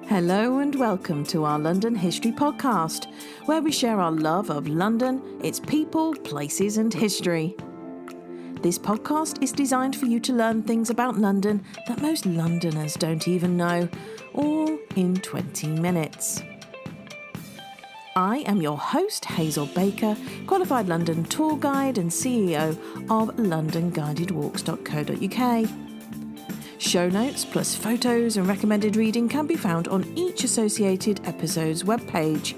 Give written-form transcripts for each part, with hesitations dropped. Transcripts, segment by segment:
Hello and welcome to our London History Podcast, where we share our love of London, its people, places and history. This podcast is designed for you to learn things about London that most Londoners don't even know, all in 20 minutes. I am your host, Hazel Baker, qualified London tour guide and CEO of londonguidedwalks.co.uk. Show notes plus photos and recommended reading can be found on each associated episode's webpage.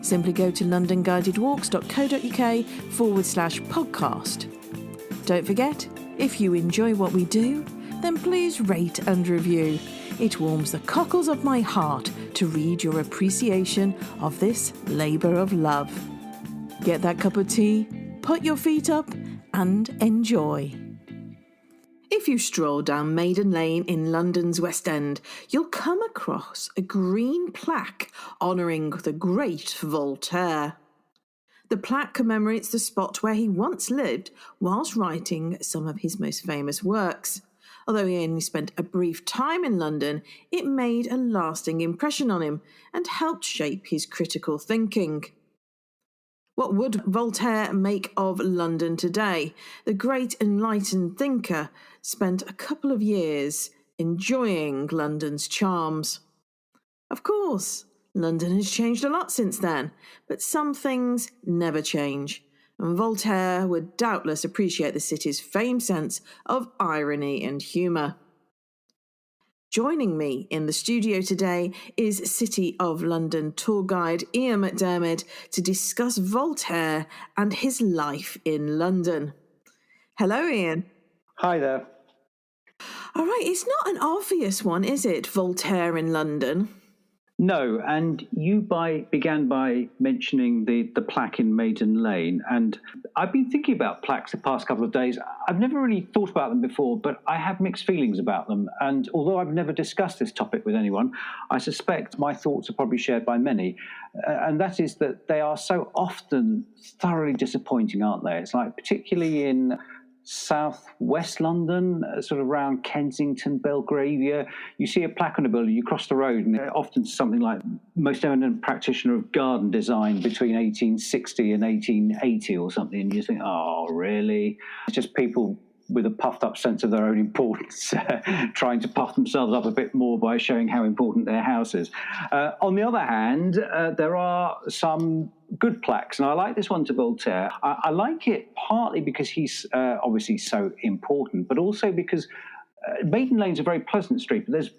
Simply go to londonguidedwalks.co.uk/podcast. Don't forget, if you enjoy what we do, then please rate and review. It warms the cockles of my heart to read your appreciation of this labour of love. Get that cup of tea, put your feet up and enjoy. If you stroll down Maiden Lane in London's West End, you'll come across a green plaque honouring the great Voltaire. The plaque commemorates the spot where he once lived whilst writing some of his most famous works. Although he only spent a brief time in London, it made a lasting impression on him and helped shape his critical thinking. What would Voltaire make of London today? The great enlightened thinker spent a couple of years enjoying London's charms. Of course, London has changed a lot since then, but some things never change, and Voltaire would doubtless appreciate the city's famed sense of irony and humour. Joining me in the studio today is City of London tour guide Ian McDiarmid to discuss Voltaire and his life in London. Hello, Ian. Hi there. All right, it's not an obvious one, is it, Voltaire in London? No, and you began by mentioning the plaque in Maiden Lane, and I've been thinking about plaques the past couple of days. I've never really thought about them before, but I have mixed feelings about them, and although I've never discussed this topic with anyone, I suspect my thoughts are probably shared by many, and that is that they are so often thoroughly disappointing, aren't they? It's like, particularly in southwest London, sort of around Kensington, Belgravia, you see a plaque on a building, you cross the road, and often something like most eminent practitioner of garden design between 1860 and 1880 or something, and you think, oh, really? It's just people with a puffed up sense of their own importance, trying to puff themselves up a bit more by showing how important their house is. On the other hand, there are some good plaques, and I like this one to Voltaire. I like it partly because he's obviously so important, but also because Maiden Lane's a very pleasant street, but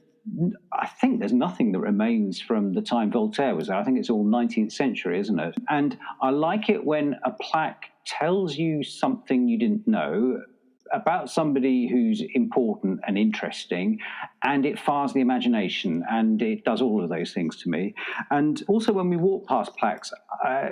I think there's nothing that remains from the time Voltaire was there. I think it's all 19th century, isn't it? And I like it when a plaque tells you something you didn't know about somebody who's important and interesting, and it fires the imagination, and it does all of those things to me. And also when we walk past plaques, I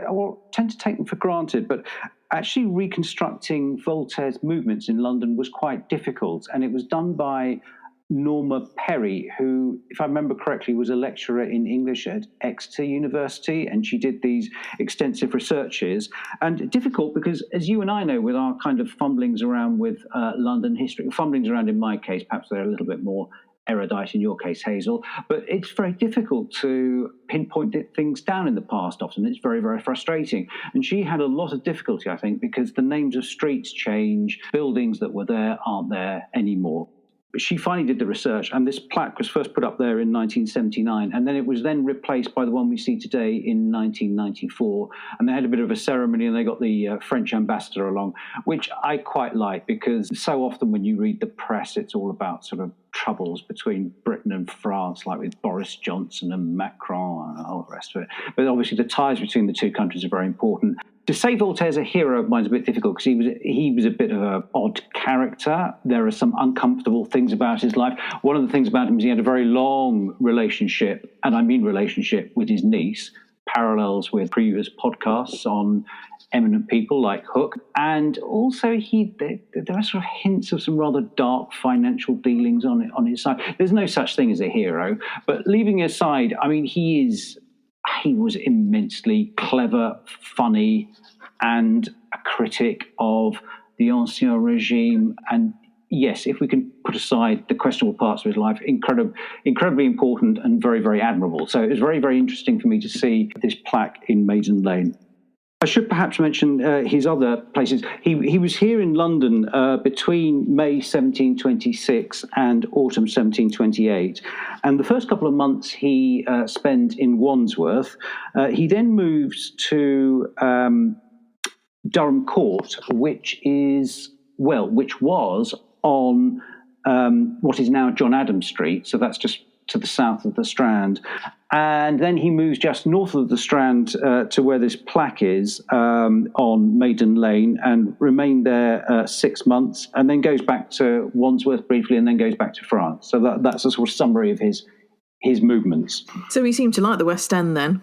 tend to take them for granted, but actually reconstructing Voltaire's movements in London was quite difficult, and it was done by Norma Perry, who, if I remember correctly, was a lecturer in English at Exeter University, and she did these extensive researches. And difficult because, as you and I know, with our kind of fumblings around with London history, fumblings around in my case, perhaps they're a little bit more erudite in your case, Hazel, but it's very difficult to pinpoint things down in the past often. It's very, very frustrating. And she had a lot of difficulty, I think, because the names of streets change, buildings that were there aren't there anymore. But she finally did the research, and this plaque was first put up there in 1979, and then it was then replaced by the one we see today in 1994. And they had a bit of a ceremony, and they got the French ambassador along, which I quite like, because so often when you read the press, it's all about sort of troubles between Britain and France, like with Boris Johnson and Macron and all the rest of it. But obviously the ties between the two countries are very important. To say Voltaire's a hero of mine is a bit difficult because he was a bit of an odd character. There are some uncomfortable things about his life. One of the things about him is he had a very long relationship, and I mean relationship, with his niece, parallels with previous podcasts on eminent people like Hooke. And also there are sort of hints of some rather dark financial dealings on his side. There's no such thing as a hero. But leaving aside, I mean, he was immensely clever, funny, and a critic of the Ancien Regime, and yes, if we can put aside the questionable parts of his life, incredibly important and very, very admirable. So it was very, very interesting for me to see this plaque in Maiden Lane. I should perhaps mention his other places. He was here in London between May 1726 and autumn 1728. And the first couple of months he spent in Wandsworth. He then moves to Durham Court, which was on what is now John Adams Street. So that's just to the south of the Strand. And then he moves just north of the Strand to where this plaque is on Maiden Lane and remained there 6 months, and then goes back to Wandsworth briefly and then goes back to France. So that's a sort of summary of his movements. So he seemed to like the West End then?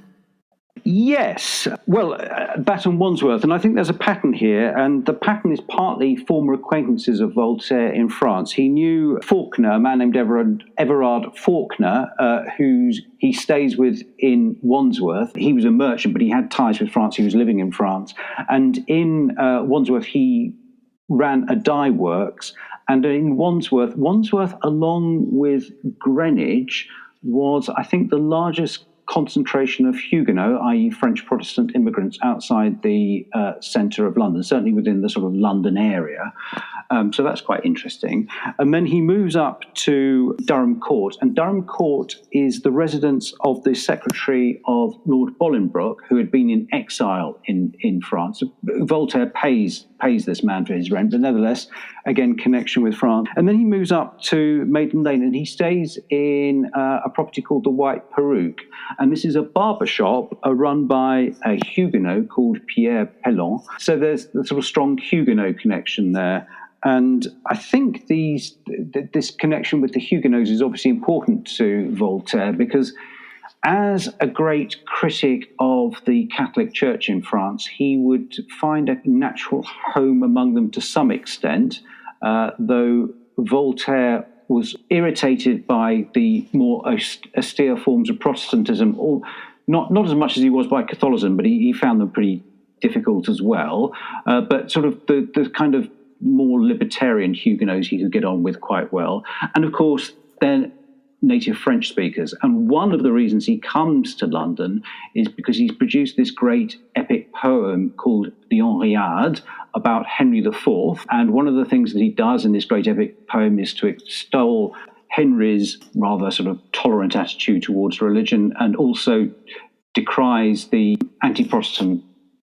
Yes, well, that and Wandsworth, and I think there's a pattern here, and the pattern is partly former acquaintances of Voltaire in France. He knew Faulkner, a man named Everard Faulkner, who he stays with in Wandsworth. He was a merchant, but he had ties with France. He was living in France, and in Wandsworth he ran a dye works, and in Wandsworth, along with Greenwich, was, I think, the largest concentration of Huguenot, i.e. French Protestant immigrants outside the centre of London, certainly within the sort of London area. So that's quite interesting. And then he moves up to Durham Court, and Durham Court is the residence of the secretary of Lord Bolingbroke, who had been in exile in France. Voltaire pays this man for his rent, but nevertheless, again, connection with France. And then he moves up to Maiden Lane, and he stays in a property called the White Peruke. And this is a barber shop run by a Huguenot called Pierre Pellon. So there's the sort of strong Huguenot connection there. And I think this connection with the Huguenots is obviously important to Voltaire, because as a great critic of the Catholic Church in France, he would find a natural home among them to some extent, though Voltaire was irritated by the more austere forms of Protestantism, or not as much as he was by Catholicism, but he found them pretty difficult as well. But sort of the kind of more libertarian Huguenots he could get on with quite well. And of course, they're native French speakers. And one of the reasons he comes to London is because he's produced this great epic poem called The Henriade about Henry IV. And one of the things that he does in this great epic poem is to extol Henry's rather sort of tolerant attitude towards religion, and also decries the anti-Protestant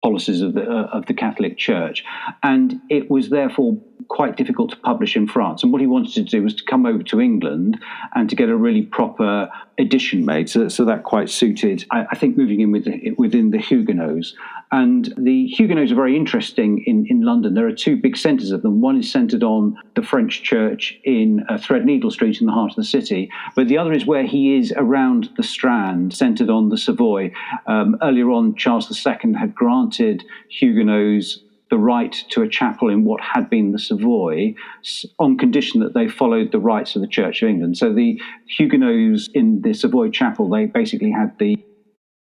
policies of the Catholic Church. And it was therefore quite difficult to publish in France. And what he wanted to do was to come over to England and to get a really proper edition made. So that quite suited, I think, moving in within the Huguenots. And the Huguenots are very interesting in London. There are two big centres of them. One is centred on the French Church in Threadneedle Street in the heart of the city, but the other is where he is around the Strand, centred on the Savoy. Earlier on, Charles II had granted Huguenots the right to a chapel in what had been the Savoy, on condition that they followed the rites of the Church of England. So the Huguenots in the Savoy chapel, they basically had the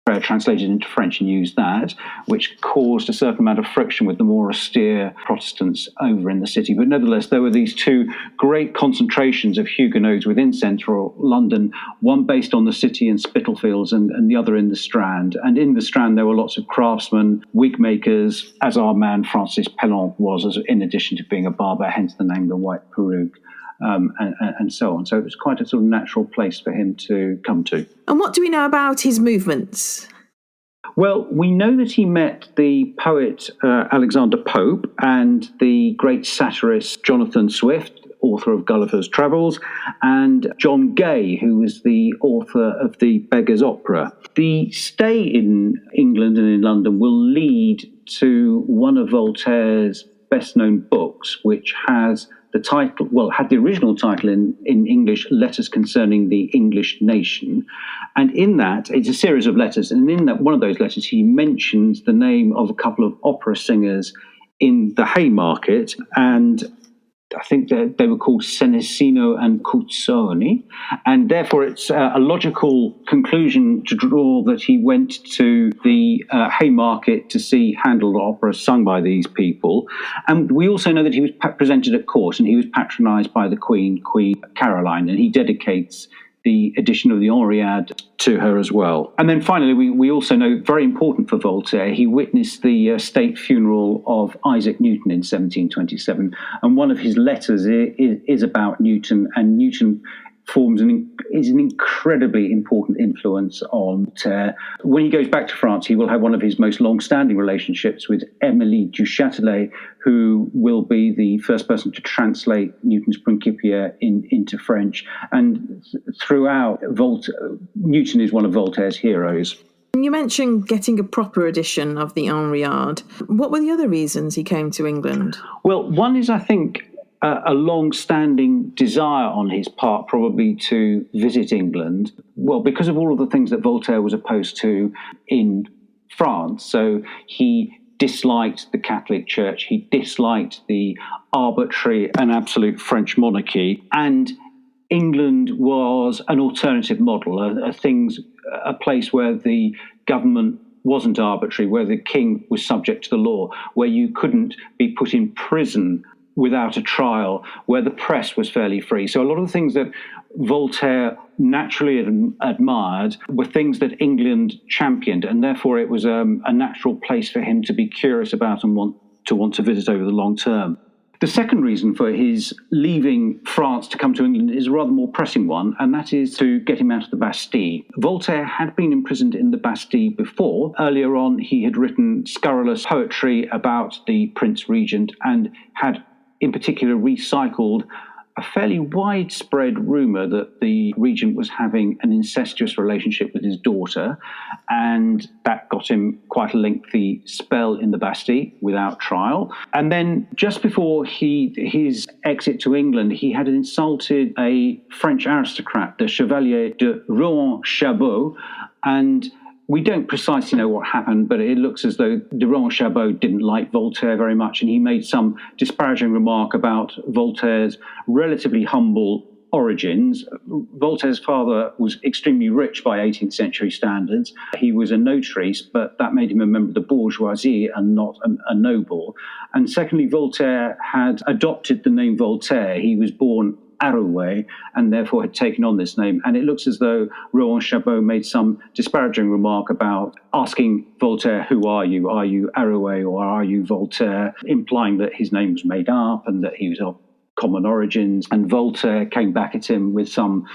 prayer translated into French and used that, which caused a certain amount of friction with the more austere Protestants over in the city. But nevertheless, there were these two great concentrations of Huguenots within central London, one based on the city and Spitalfields and the other in the Strand. And in the Strand, there were lots of craftsmen, wig makers, as our man Francis Pellon was, in addition to being a barber, hence the name The White Peruke. And so on. So it was quite a sort of natural place for him to come to. And what do we know about his movements? Well, we know that he met the poet Alexander Pope and the great satirist Jonathan Swift, author of Gulliver's Travels, and John Gay, who was the author of the Beggar's Opera. The stay in England and in London will lead to one of Voltaire's best-known books, which has the title, had the original title in English, Letters Concerning the English Nation. And in that, it's a series of letters. And in that, one of those letters, he mentions the name of a couple of opera singers in the Haymarket. And I think that they were called Senesino and Cuzzoni, and therefore it's a logical conclusion to draw that he went to the Haymarket to see Handel opera sung by these people. And we also know that he was presented at court, and he was patronised by the Queen Caroline, and he dedicates the edition of the Henriade to her as well. And then finally, we also know, very important for Voltaire, he witnessed the state funeral of Isaac Newton in 1727. And one of his letters is about Newton, and Newton is an incredibly important influence on Voltaire. When he goes back to France, he will have one of his most long-standing relationships with Émilie du Châtelet, who will be the first person to translate Newton's Principia into French. And throughout, Newton is one of Voltaire's heroes. You mentioned getting a proper edition of the Henriade. What were the other reasons he came to England? Well, one is, I think, a long-standing desire on his part probably to visit England, well, because of all of the things that Voltaire was opposed to in France. So he disliked the Catholic Church, he disliked the arbitrary and absolute French monarchy, and England was an alternative model, a place where the government wasn't arbitrary, where the king was subject to the law, where you couldn't be put in prison without a trial, where the press was fairly free. So a lot of the things that Voltaire naturally admired were things that England championed, and therefore it was a natural place for him to be curious about and want to visit over the long term. The second reason for his leaving France to come to England is a rather more pressing one, and that is to get him out of the Bastille. Voltaire had been imprisoned in the Bastille before. Earlier on, he had written scurrilous poetry about the Prince Regent and had in particular recycled a fairly widespread rumour that the regent was having an incestuous relationship with his daughter, and that got him quite a lengthy spell in the Bastille without trial. And then just before his exit to England, he had insulted a French aristocrat, the Chevalier de Rohan-Chabot, and we don't precisely know what happened, but it looks as though de Rohan-Chabot didn't like Voltaire very much, and he made some disparaging remark about Voltaire's relatively humble origins. Voltaire's father was extremely rich by 18th century standards. He was a notary, but that made him a member of the bourgeoisie and not a noble. And secondly, Voltaire had adopted the name Voltaire. He was born Arouet, and therefore had taken on this name. And it looks as though Rohan-Chabot made some disparaging remark about asking Voltaire, who are you? Are you Arouet or are you Voltaire? Implying that his name was made up and that he was of common origins. And Voltaire came back at him with some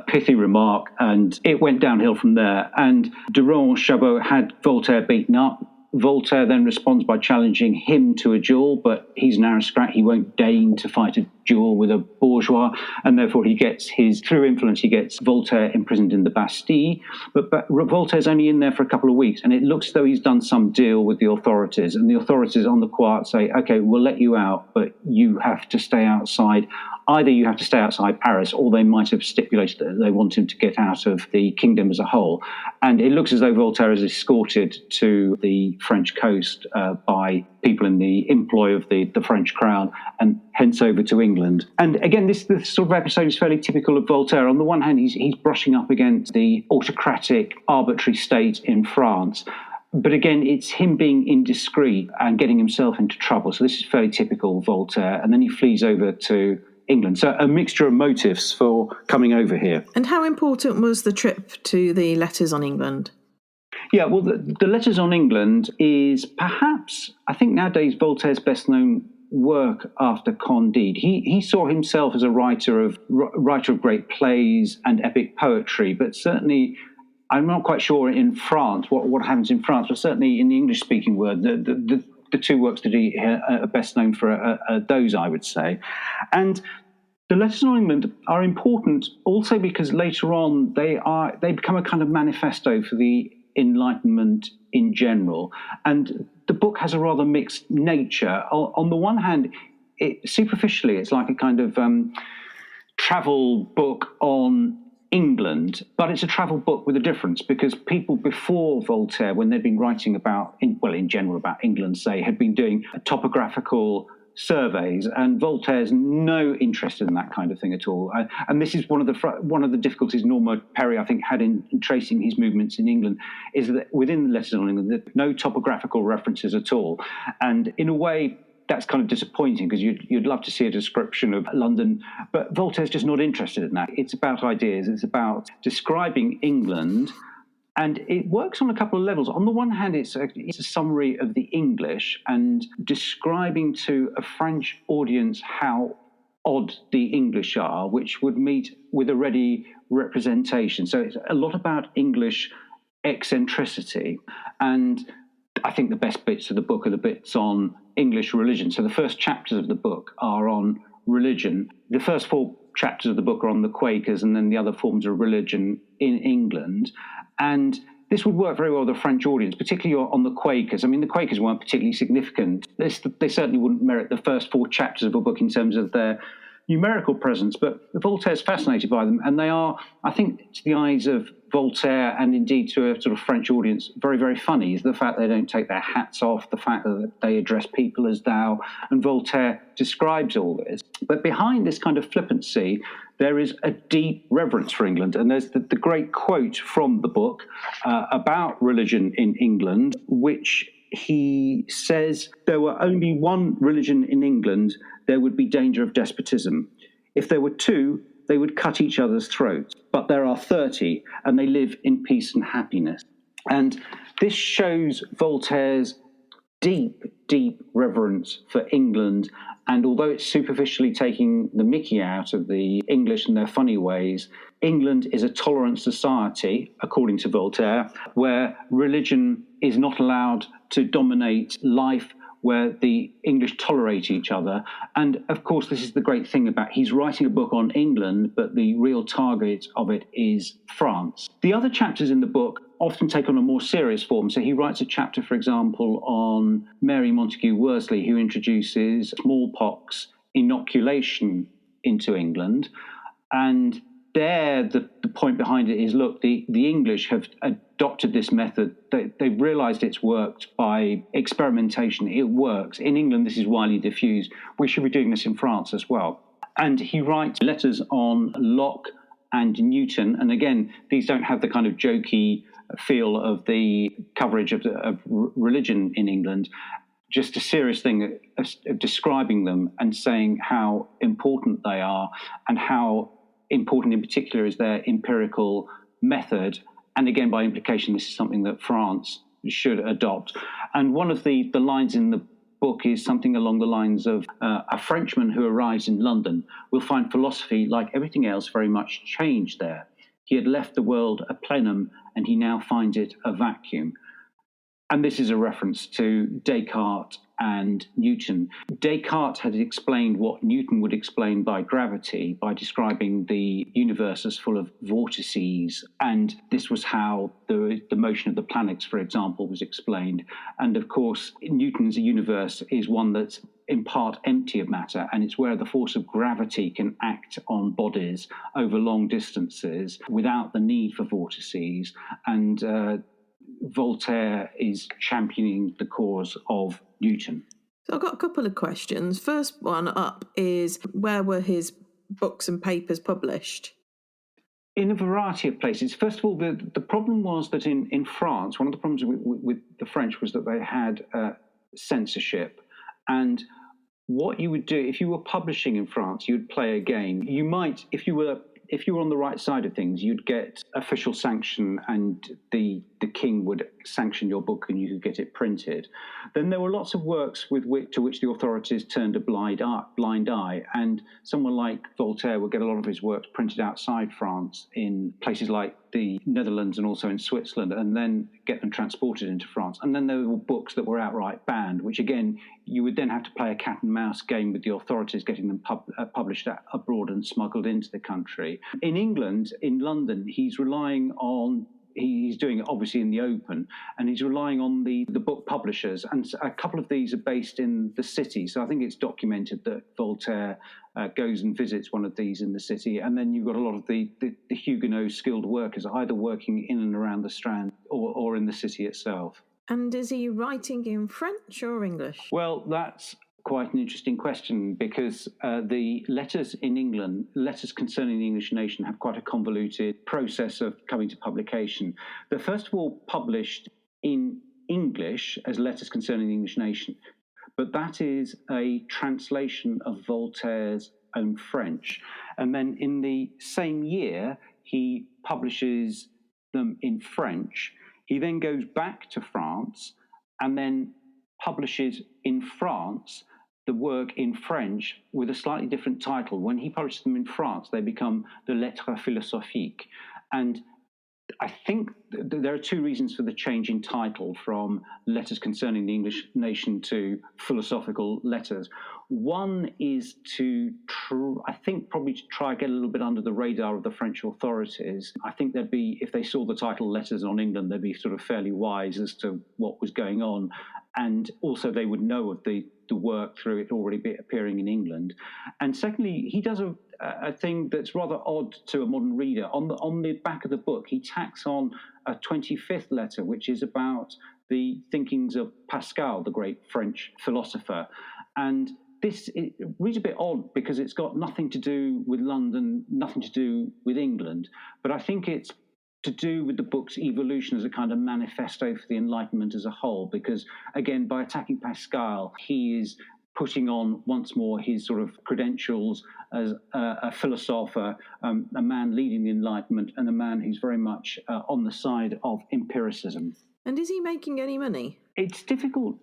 pithy remark, and it went downhill from there. And de Rohan-Chabot had Voltaire beaten up. Voltaire then responds by challenging him to a duel, but he's an aristocrat. He won't deign to fight a duel with a bourgeois, and therefore through influence, he gets Voltaire imprisoned in the Bastille. But Voltaire's only in there for a couple of weeks, and it looks as though he's done some deal with the authorities, and the authorities on the quiet say, okay, we'll let you out, but you have to stay outside. Either you have to stay outside Paris, or they might have stipulated that they want him to get out of the kingdom as a whole. And it looks as though Voltaire is escorted to the French coast by people in the employ of the French crown, and hence over to England. And again, this sort of episode is fairly typical of Voltaire. On the one hand, he's brushing up against the autocratic, arbitrary state in France. But again, it's him being indiscreet and getting himself into trouble. So this is fairly typical of Voltaire. And then he flees over to England. So a mixture of motives for coming over here. And how important was the trip to the Letters on England? Yeah, well, the Letters on England is perhaps, I think nowadays, Voltaire's best known work after Candide. He saw himself as a writer of great plays and epic poetry, but certainly I'm not quite sure in France what happens in France, but certainly in the English-speaking world, the two works that he are best known for are those, I would say. And the Letters on England are important also because later on they become a kind of manifesto for the Enlightenment in general. And the book has a rather mixed nature. On the one hand, superficially, it's like a kind of travel book on England, but it's a travel book with a difference, because people before Voltaire, when they'd been writing in general about England, say, had been doing topographical surveys, and Voltaire's no interest in that kind of thing at all. And this is one of the difficulties Norma Perry, I think, had in tracing his movements in England, is that within the Letters on England, there are no topographical references at all. And in a way, that's kind of disappointing, because you'd love to see a description of London, but Voltaire's just not interested in that. It's about ideas. It's about describing England. And it works on a couple of levels. On the one hand, it's a summary of the English and describing to a French audience how odd the English are, which would meet with a ready representation. So it's a lot about English eccentricity. And I think the best bits of the book are the bits on English religion. So the first chapters of the book are on religion. The first 4 chapters of the book are on the Quakers, and then the other forms of religion in England. And this would work very well with the French audience, particularly on the Quakers. I mean, the Quakers weren't particularly significant. They certainly wouldn't merit the first 4 chapters of a book in terms of their numerical presence, but Voltaire's fascinated by them, and they are, I think, to the eyes of Voltaire and indeed to a sort of French audience, very, very funny. Is the fact they don't take their hats off, the fact that they address people as thou, and Voltaire describes all this. But behind this kind of flippancy, there is a deep reverence for England, and there's the great quote from the book about religion in England, which he says, "There were only one religion in England, there would be danger of despotism. If there were 2, they would cut each other's throats. But there are 30, and they live in peace and happiness." And this shows Voltaire's deep, deep reverence for England. And although it's superficially taking the mickey out of the English and their funny ways, England is a tolerant society, according to Voltaire, where religion is not allowed to dominate life, where the English tolerate each other. And of course, this is the great thing about, he's writing a book on England, but the real target of it is France. The other chapters in the book often take on a more serious form. So he writes a chapter, for example, on Mary Montagu Worsley, who introduces smallpox inoculation into England. And there, the point behind it is, look, the English have adopted this method. They've realised it's worked by experimentation. It works. In England, this is widely diffused. We should be doing this in France as well. And he writes letters on Locke and Newton. And again, these don't have the kind of jokey feel of the coverage of religion in England. Just a serious thing of describing them and saying how important they are, and how important in particular is their empirical method. And again, by implication, this is something that France should adopt. And one of the lines in the book is something along the lines of a Frenchman who arrives in London will find philosophy, like everything else, very much changed there. He had left the world a plenum, and he now finds it a vacuum. And this is a reference to Descartes and Newton. Descartes had explained what Newton would explain by gravity, by describing the universe as full of vortices. And this was how the motion of the planets, for example, was explained. And of course, Newton's universe is one that's in part empty of matter, and it's where the force of gravity can act on bodies over long distances without the need for vortices. And Voltaire is championing the cause of Newton. So I've got a couple of questions. First one up is, where were his books and papers published? In a variety of places. First of all, the problem was that in France, one of the problems with the French was that they had censorship. And what you would do, if you were publishing in France, you'd play a game. You might, if you were on the right side of things, you'd get official sanction, and the king would sanction your book and you could get it printed. Then there were lots of works to which the authorities turned a blind eye, and someone like Voltaire would get a lot of his works printed outside France in places like the Netherlands and also in Switzerland, and then get them transported into France. And then there were books that were outright banned, which again, you would then have to play a cat and mouse game with the authorities, getting them published abroad and smuggled into the country. In England, in London, he's doing it obviously in the open, and he's relying on the book publishers, and a couple of these are based in the city. So I think it's documented that Voltaire goes and visits one of these in the city, and then you've got a lot of the Huguenot skilled workers either working in and around the Strand or in the city itself. And is he writing in French or English? Well, that's quite an interesting question, because the letters in England, letters concerning the English nation, have quite a convoluted process of coming to publication. They're first of all published in English as letters concerning the English nation, but that is a translation of Voltaire's own French. And then in the same year, he publishes them in French. He then goes back to France and then publishes in France the work in French with a slightly different title. When he publishes them in France, they become the Lettres Philosophiques. And I think there are two reasons for the change in title from Letters Concerning the English Nation to Philosophical Letters. One is to, probably to try get a little bit under the radar of the French authorities. I think they'd be, if they saw the title Letters on England, they'd be sort of fairly wise as to what was going on. And also they would know of the work through it already appearing in England. And secondly, he does a thing that's rather odd to a modern reader. On the back of the book, he tacks on a 25th letter, which is about the thinkings of Pascal, the great French philosopher. And it reads a bit odd because it's got nothing to do with London, nothing to do with England. But I think it's to do with the book's evolution as a kind of manifesto for the Enlightenment as a whole, because, again, by attacking Pascal, he is putting on once more his sort of credentials as a philosopher, a man leading the Enlightenment, and a man who's very much on the side of empiricism. And is he making any money? It's difficult.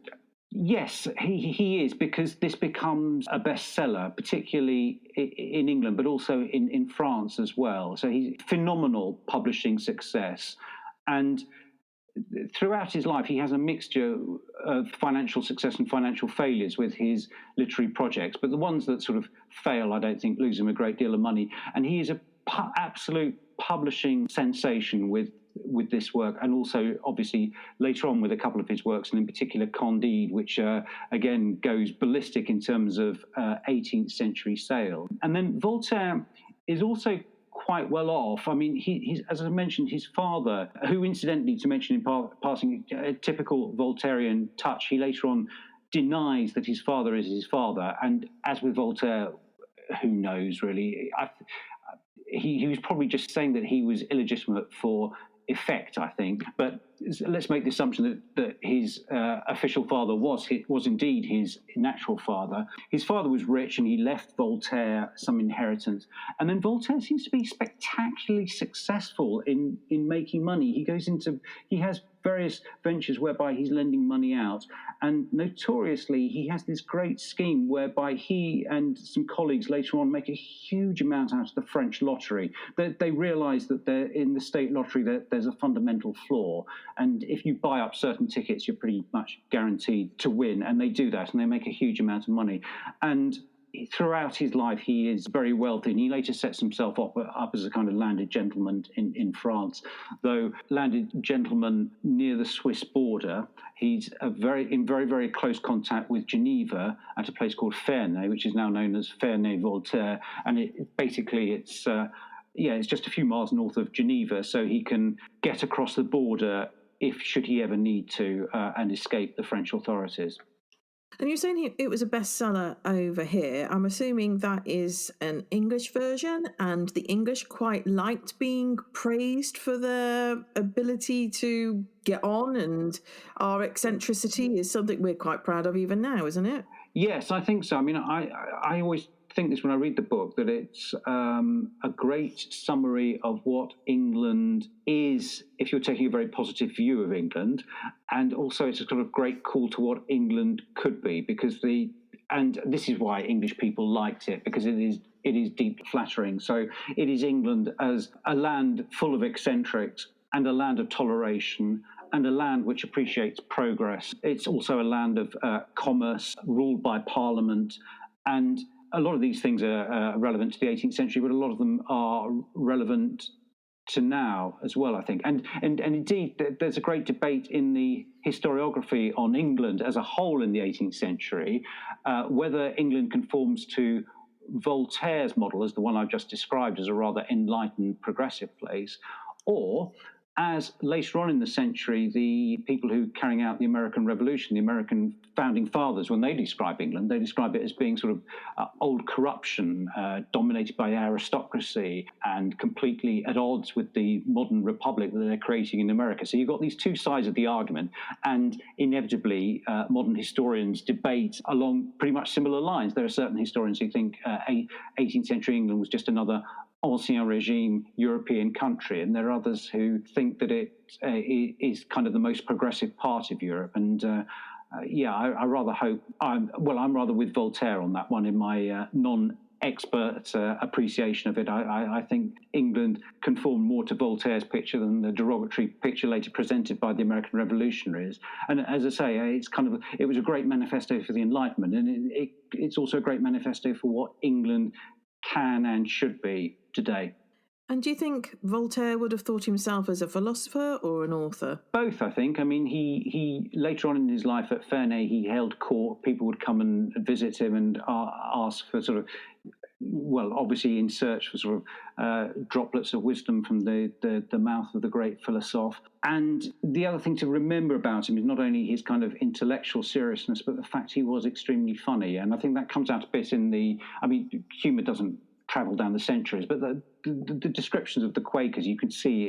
Yes, he is, because this becomes a bestseller, particularly in England, but also in France as well. So he's phenomenal publishing success. And throughout his life, he has a mixture of financial success and financial failures with his literary projects. But the ones that sort of fail, I don't think, lose him a great deal of money. And he is an absolute publishing sensation with this work, and also obviously later on with a couple of his works, and in particular Candide, which again goes ballistic in terms of 18th century sales. And then Voltaire is also quite well off. I mean, he's, as I mentioned, his father, who incidentally, to mention in passing, a typical Voltairean touch, he later on denies that his father is his father. And as with Voltaire, who knows really? He was probably just saying that he was illegitimate for effect, I think. But let's make the assumption that his official father was indeed his natural father. His father was rich, and he left Voltaire some inheritance. And then Voltaire seems to be spectacularly successful in making money. He has various ventures whereby he's lending money out. And notoriously, he has this great scheme whereby he and some colleagues later on make a huge amount out of the French lottery. They realise that in the state lottery there's a fundamental flaw. And if you buy up certain tickets, you're pretty much guaranteed to win. And they do that, and they make a huge amount of money. And throughout his life, he is very wealthy, and he later sets himself up as a kind of landed gentleman in France. Though landed gentleman near the Swiss border, he's in very, very close contact with Geneva at a place called Ferney, which is now known as Ferney-Voltaire. And it's just a few miles north of Geneva, so he can get across the border should he ever need to, and escape the French authorities. And you're saying it was a bestseller over here. I'm assuming that is an English version, and the English quite liked being praised for their ability to get on, and our eccentricity is something we're quite proud of even now, isn't it? Yes, I think so. I mean, I always think this when I read the book, that it's a great summary of what England is, if you're taking a very positive view of England, and also it's a kind of great call to what England could be, and this is why English people liked it, because it is deeply flattering. So it is England as a land full of eccentrics, and a land of toleration, and a land which appreciates progress. It's also a land of commerce ruled by Parliament, and a lot of these things are relevant to the 18th century, but a lot of them are relevant to now as well, I think. And indeed, there's a great debate in the historiography on England as a whole in the 18th century, whether England conforms to Voltaire's model as the one I've just described as a rather enlightened, progressive place, or as later on in the century, the people who carrying out the American Revolution, the American founding fathers, when they describe England, they describe it as being sort of old corruption, dominated by aristocracy and completely at odds with the modern republic that they're creating in America. So you've got these two sides of the argument, and inevitably modern historians debate along pretty much similar lines. There are certain historians who think 18th century England was just another Ancien Regime European country, and there are others who think that it is kind of the most progressive part of Europe. And I rather hope I'm rather with Voltaire on that one in my non-expert appreciation of it. I think England conformed more to Voltaire's picture than the derogatory picture later presented by the American revolutionaries. And as I say, it was a great manifesto for the Enlightenment, and it's also a great manifesto for what England can and should be today. And do you think Voltaire would have thought himself as a philosopher or an author? Both, I think. I mean, he later on in his life at Ferney, he held court. People would come and visit him and ask for sort of, well, obviously in search for sort of droplets of wisdom from the mouth of the great philosopher. And the other thing to remember about him is not only his kind of intellectual seriousness, but the fact he was extremely funny. And I think that comes out a bit in humour doesn't travel down the centuries, but the descriptions of the Quakers, you can see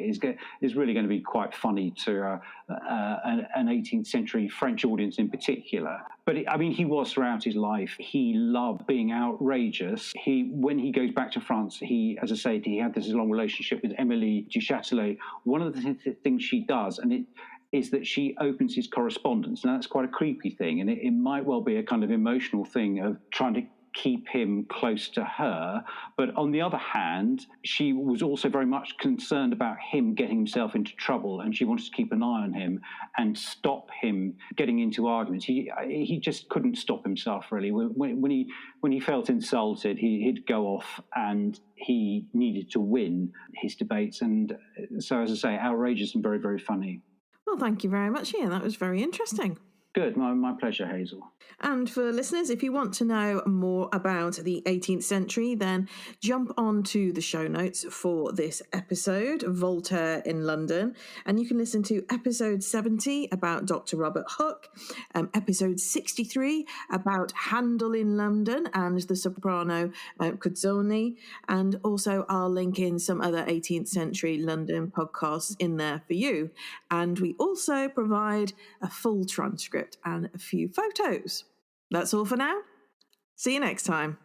is really going to be quite funny to an 18th century French audience in particular. But he was throughout his life. He loved being outrageous. When he goes back to France, he had this long relationship with Émilie du Châtelet. One of the things she does, and it is that she opens his correspondence. Now, that's quite a creepy thing, and it might well be a kind of emotional thing of trying to keep him close to her. But on the other hand, she was also very much concerned about him getting himself into trouble, and she wanted to keep an eye on him and stop him getting into arguments. He just couldn't stop himself, really. When he felt insulted, he'd go off, and he needed to win his debates. And so, as I say, outrageous and very, very funny. Well, thank you very much, Ian. That was very interesting. Good. My pleasure, Hazel. And for listeners, if you want to know more about the 18th century, then jump onto the show notes for this episode, Voltaire in London. And you can listen to episode 70 about Dr. Robert Hooke, episode 63 about Handel in London and the soprano Cuzzoni. And also I'll link in some other 18th century London podcasts in there for you. And we also provide a full transcript and a few photos. That's all for now. See you next time.